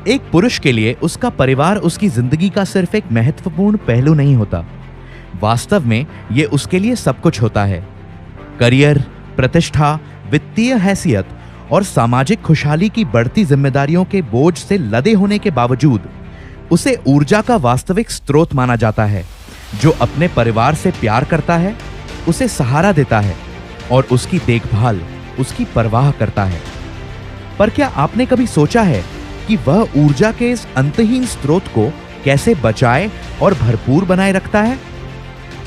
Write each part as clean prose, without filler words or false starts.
एक पुरुष के लिए उसका परिवार उसकी जिंदगी का सिर्फ एक महत्वपूर्ण पहलू नहीं होता। वास्तव में ये उसके लिए सब कुछ होता है। करियर, प्रतिष्ठा, वित्तीय हैसियत और सामाजिक खुशहाली की बढ़ती जिम्मेदारियों के बोझ से लदे होने के बावजूद उसे ऊर्जा का वास्तविक स्रोत माना जाता है, जो अपने परिवार से प्यार करता है, उसे सहारा देता है और उसकी देखभाल, उसकी परवाह करता है। पर क्या आपने कभी सोचा है कि वह ऊर्जा के इस अंतहीन स्रोत को कैसे बचाए और भरपूर बनाए रखता है?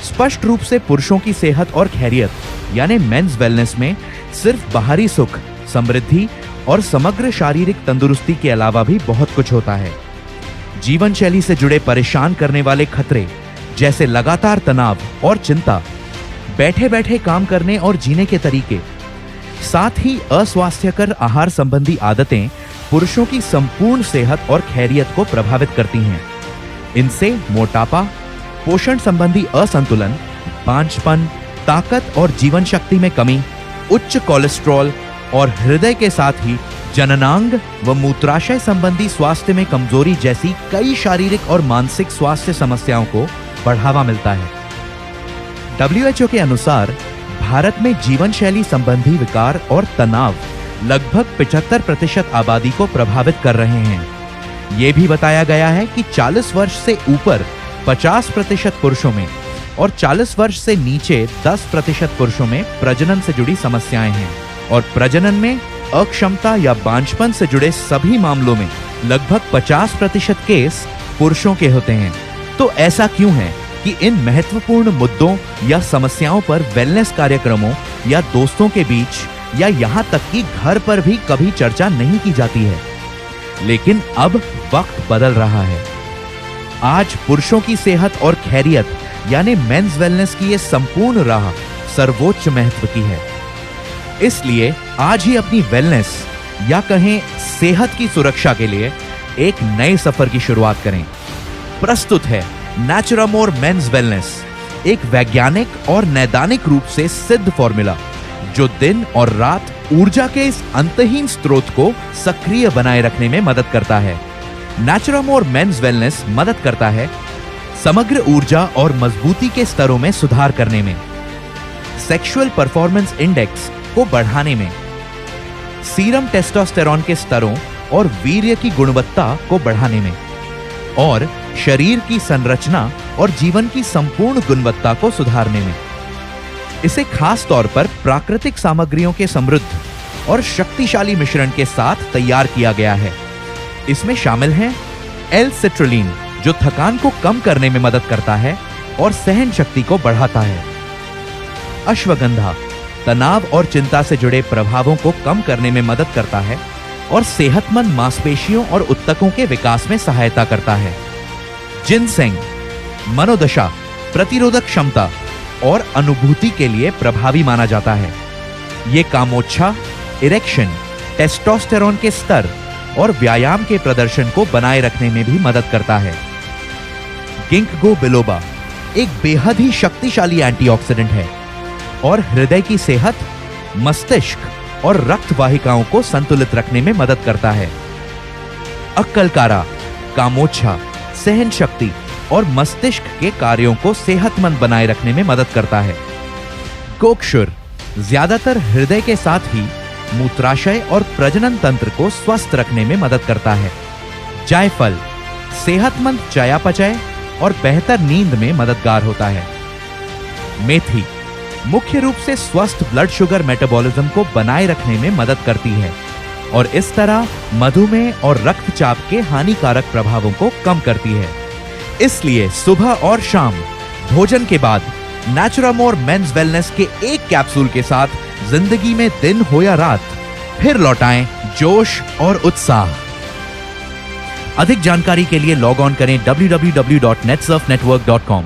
स्पष्ट रूप से पुरुषों की सेहत और खैरियत यानी मेंस वेलनेस में सिर्फ बाहरी सुख, समृद्धि और समग्र शारीरिक तंदुरुस्ती के अलावा भी बहुत कुछ होता है। जीवन शैली से जुड़े परेशान करने वाले खतरे जैसे लगातार तनाव और चिंता, बैठे बैठे काम करने और जीने के तरीके, साथ ही अस्वास्थ्यकर आहार संबंधी आदतें पुरुषों की संपूर्ण सेहत और खैरियत को प्रभावित करती हैं। इनसे मोटापा, पोषण संबंधी असंतुलन, बांझपन, ताकत और जीवन शक्ति में कमी, उच्च कोलेस्ट्रॉल और हृदय के साथ ही जननांग व मूत्राशय संबंधी स्वास्थ्य में कमजोरी जैसी कई शारीरिक और मानसिक स्वास्थ्य समस्याओं को बढ़ावा मिलता है। WHO के अनुसार भारत में जीवन शैली संबंधी विकार और तनाव लगभग 75% आबादी को प्रभावित कर रहे हैं। यह भी बताया गया है कि 40 वर्ष से ऊपर 50% पुरुषों में और 40 वर्ष से नीचे 10% पुरुषों में प्रजनन से जुड़ी समस्याएं हैं और प्रजनन में अक्षमता या बांझपन से जुड़े सभी मामलों में लगभग 50% केस पुरुषों के होते हैं। तो ऐसा क्यों है कि इन महत्वपूर्ण मुद्दों या समस्याओं पर वेलनेस कार्यक्रमों या दोस्तों के बीच या यहाँ तक कि घर पर भी कभी चर्चा नहीं की जाती है? लेकिन अब वक्त बदल रहा है। आज पुरुषों की सेहत और खैरियत यानी मेंस वेलनेस की ये संपूर्ण राह सर्वोच्च महत्व की है। इसलिए आज ही अपनी वेलनेस या कहें सेहत की सुरक्षा के लिए एक नए सफर की शुरुआत करें। प्रस्तुत है नेचुरामोर मेंस वेलनेस, एक वैज्ञानिक और नैदानिक रूप से सिद्ध फॉर्मूला जो दिन और रात ऊर्जा के इस अंतहीन स्रोत को सक्रिय बनाए रखने में मदद करता है। नेचुरामोर मेंस वेलनेस मदद करता है समग्र ऊर्जा और मजबूती के स्तरों में सुधार करने में, सेक्सुअल परफॉर्मेंस इंडेक्स को बढ़ाने में, सीरम टेस्टोस्टेरॉन के स्तरों और वीर्य की गुणवत्ता को बढ़ाने में और शरीर की संरचना और जीवन की संपूर्ण गुणवत्ता को सुधारने में। इसे खास तौर पर प्राकृतिक सामग्रियों के समृद्ध और शक्तिशाली मिश्रण के साथ तैयार किया गया है। इसमें शामिल हैं L-citrulline जो थकान को कम करने में मदद करता है और सहन शक्ति को बढ़ाता है, अश्वगंधा तनाव और चिंता से जुड़े प्रभावों को कम करने में मदद करता है और सेहतमंद मांसपेशियों और ऊतकों के विकास में सहायता करता है, जिनसेंग मनोदशा, प्रतिरोधक क्षमता और अनुभूति के लिए प्रभावी माना जाता है। ये कामोच्छा, इरेक्शन, टेस्टोस्टेरॉन के स्तर और व्यायाम के प्रदर्शन को बनाए रखने में भी मदद करता है। गिंकगो बिलोबा एक बेहद ही शक्तिशाली एंटीऑक्सीडेंट है और हृदय की सेहत, मस्तिष्क और रक्त वाहिकाओं को संतुलित रखने में मदद करता है। अक्कलकारा कामोच्छा, सहन शक्ति और मस्तिष्क के कार्यों को सेहतमंद बनाए रखने में मदद करता है। कोकशुर ज्यादातर हृदय के साथ ही मूत्राशय और प्रजनन तंत्र को स्वस्थ रखने में मदद करता है। जायफल सेहतमंद चयापचय और बेहतर नींद में मददगार होता है। मेथी मुख्य रूप से स्वस्थ ब्लड शुगर मेटाबॉलिज्म को बनाए रखने में मदद करती है और इस तरह मधुमेह और रक्तचाप के हानिकारक प्रभावों को कम करती है। इसलिए सुबह और शाम भोजन के बाद नेचुरामोर मेंस वेलनेस के एक कैप्सूल के साथ जिंदगी में दिन हो या रात फिर लौटाएं जोश और उत्साह। अधिक जानकारी के लिए लॉग ऑन करें www.netsurfnetwork.com।